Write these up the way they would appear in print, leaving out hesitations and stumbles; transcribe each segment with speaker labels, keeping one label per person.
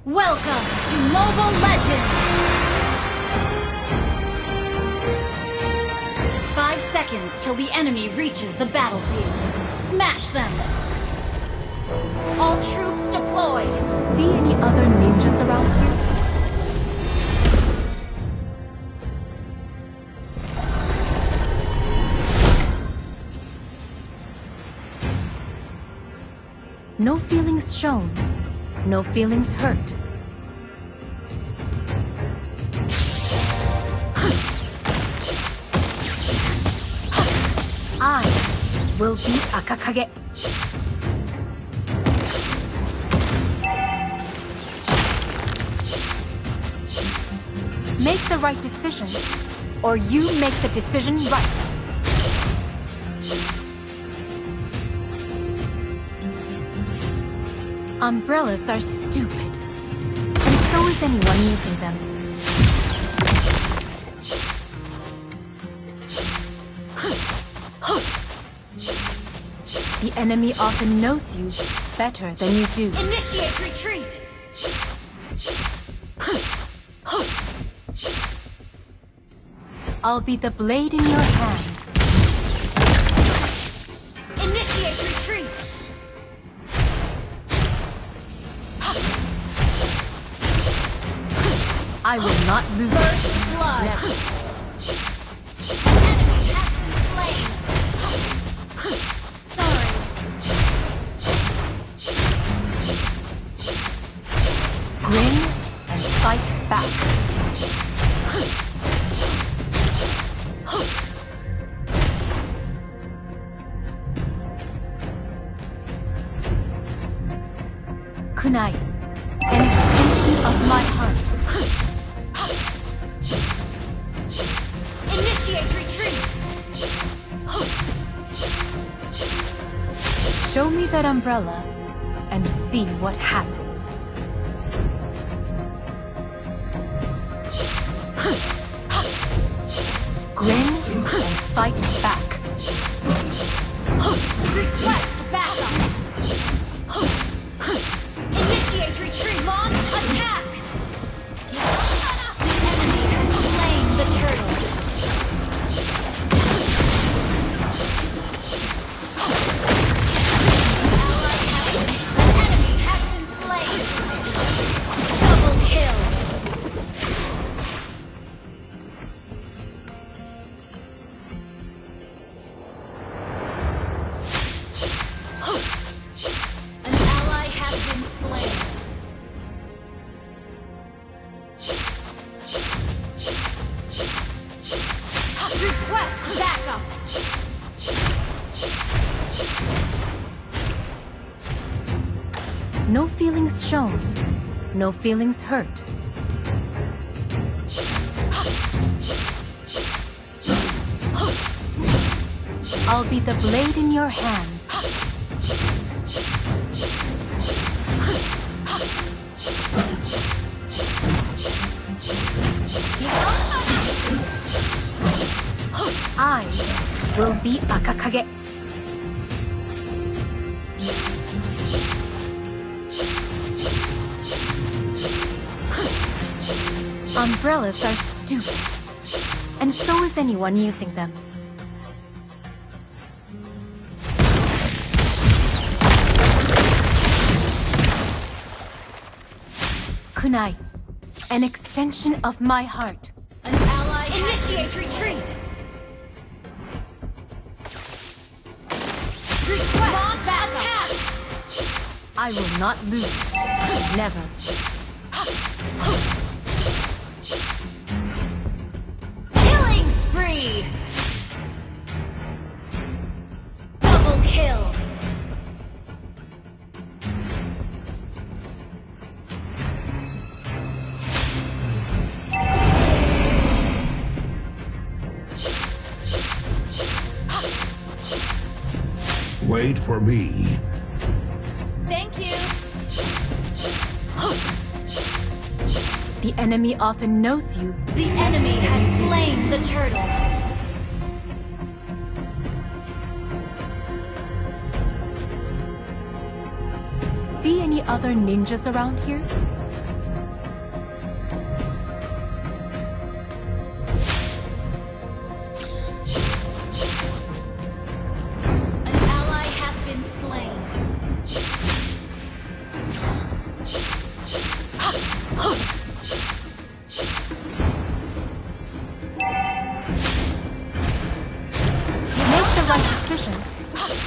Speaker 1: Welcome to Mobile Legends! 5 seconds till the enemy reaches the battlefield. Smash them! All troops deployed!
Speaker 2: See any other ninjas around here? No feelings shown, no feelings hurt. I will be Akakage. Make the right decision, or you make the decision right. Umbrellas are stupid, and so is anyone using them. The enemy often knows you better than you do.
Speaker 1: Initiate retreat!
Speaker 2: I'll be the blade in your hands.
Speaker 1: Initiate retreat!
Speaker 2: I will not lose.
Speaker 1: First blood!
Speaker 2: Never.
Speaker 1: Enemy has been slain! Sorry.
Speaker 2: Grin and fight back. Kunai, an extension of my heart.
Speaker 1: Initiate retreat!
Speaker 2: Show me that umbrella and see what happens. Grin and fight back.
Speaker 1: Request backup! Initiate retreat! Launch attack! The enemy has slain the turtle. Enemy has been slain! Double kill! An ally has been slain. Request backup!
Speaker 2: No feelings shown, no feelings hurt. I'll be the blade in your hands. I will be Akakage. Umbrellas are stupid, and so is anyone using them. Kunai, an extension of my heart.
Speaker 1: An ally initiate retreat! Request launch attack!
Speaker 2: I will not lose. Never.
Speaker 1: Killing spree! Double kill!
Speaker 3: Wait for me.
Speaker 1: Thank you!
Speaker 2: The enemy often knows you.
Speaker 1: The enemy has slain the turtle.
Speaker 2: See any other ninjas around here?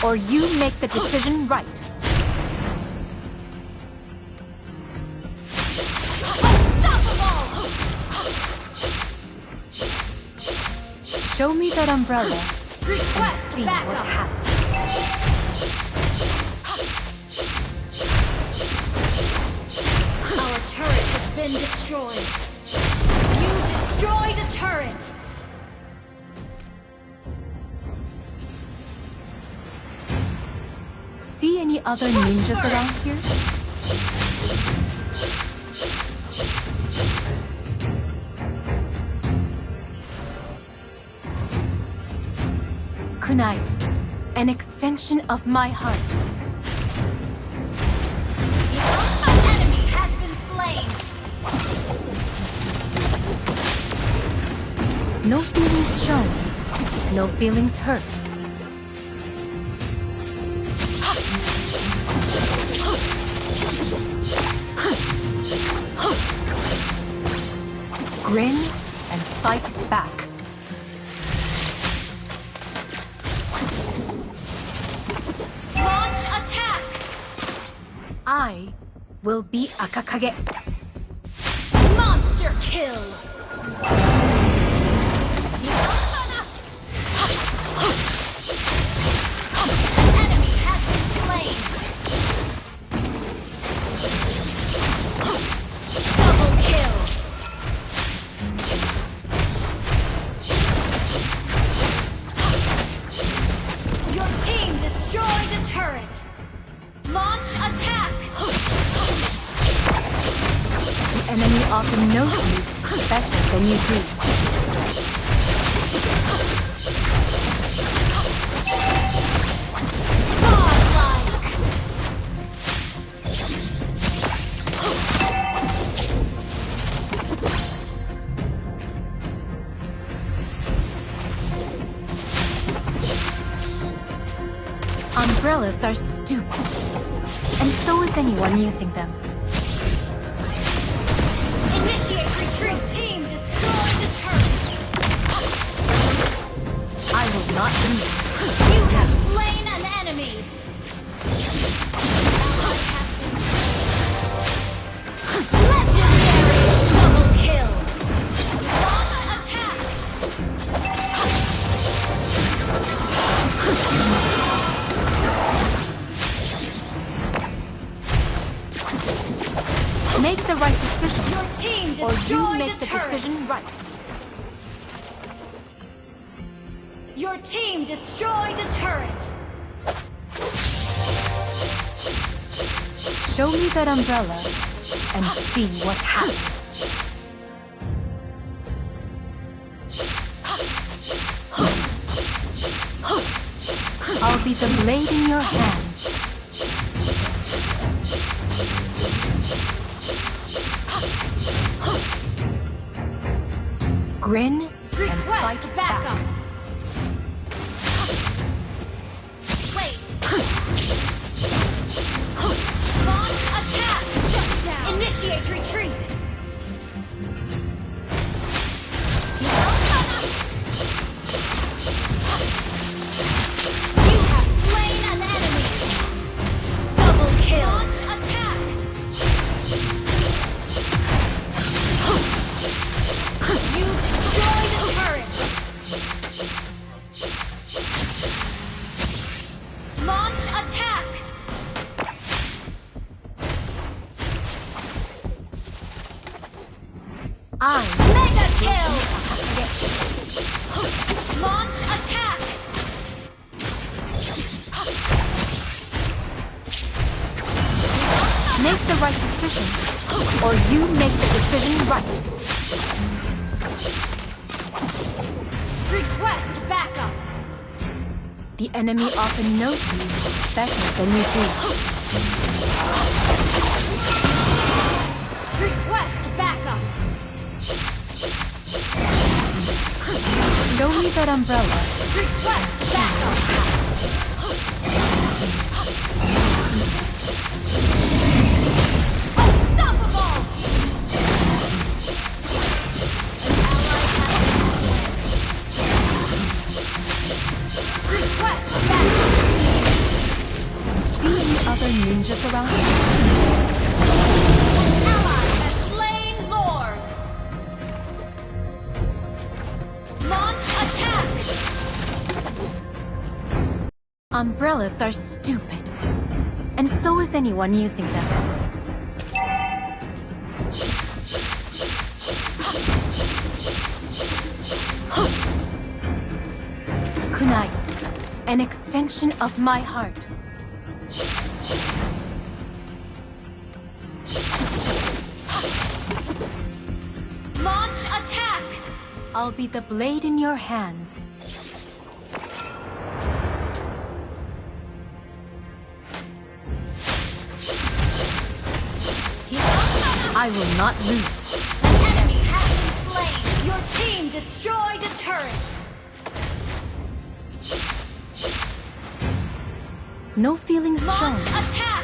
Speaker 2: or you make the decision right.
Speaker 1: Unstoppable!
Speaker 2: Show me that umbrella.
Speaker 1: Request
Speaker 2: See what
Speaker 1: backup!
Speaker 2: happens.
Speaker 1: Our turret has been destroyed. You destroyed a turret!
Speaker 2: See any other ninjas around here? Kunai, an extension of my heart.
Speaker 1: The ultimate enemy has been slain!
Speaker 2: No feelings shown, no feelings hurt. Grin and fight back.
Speaker 1: Launch attack!
Speaker 2: I will be Akakage.
Speaker 1: Monster kill! An enemy has been slain! Double kill! Your team destroyed a turret! Launch attack!
Speaker 2: The enemy often knows you better than you do.
Speaker 1: Godlike!
Speaker 2: Umbrellas are stupid, and so is anyone using them.
Speaker 1: Initiate retreat! Team destroy the turret!
Speaker 2: I will not lose.
Speaker 1: You have slain an enemy! Legendary! Double kill! Launch attack!
Speaker 2: Make the right decision,
Speaker 1: Your team
Speaker 2: or you
Speaker 1: destroyed
Speaker 2: make
Speaker 1: a
Speaker 2: the
Speaker 1: turret!
Speaker 2: decision right.
Speaker 1: Your team destroyed a turret!
Speaker 2: Show me that umbrella and see what happens. I'll be the blade in your hands. Grin and fight
Speaker 1: Request
Speaker 2: back.
Speaker 1: backup! Wait! Launch attack! Shut down! Initiate retreat! You have slain an enemy! Double kill! Launch attack! You destroyed a turret! Launch attack! Mega kill! Launch attack!
Speaker 2: Make the right decision, or you make the decision right.
Speaker 1: Request backup!
Speaker 2: The enemy often knows you better than you do.
Speaker 1: Request backup!
Speaker 2: Show me that umbrella.
Speaker 1: Request backup! Unstoppable! Request backup!
Speaker 2: challenges around you.
Speaker 1: An ally has slain Lord. Launch attack.
Speaker 2: Umbrellas are stupid. And so is anyone using them. Kunai, an extension of my heart.
Speaker 1: Launch attack.
Speaker 2: I'll be the blade in your hands. I will not lose.
Speaker 1: An enemy has been slain. Your team destroyed a turret.
Speaker 2: No feelings shown.
Speaker 1: Launch attack.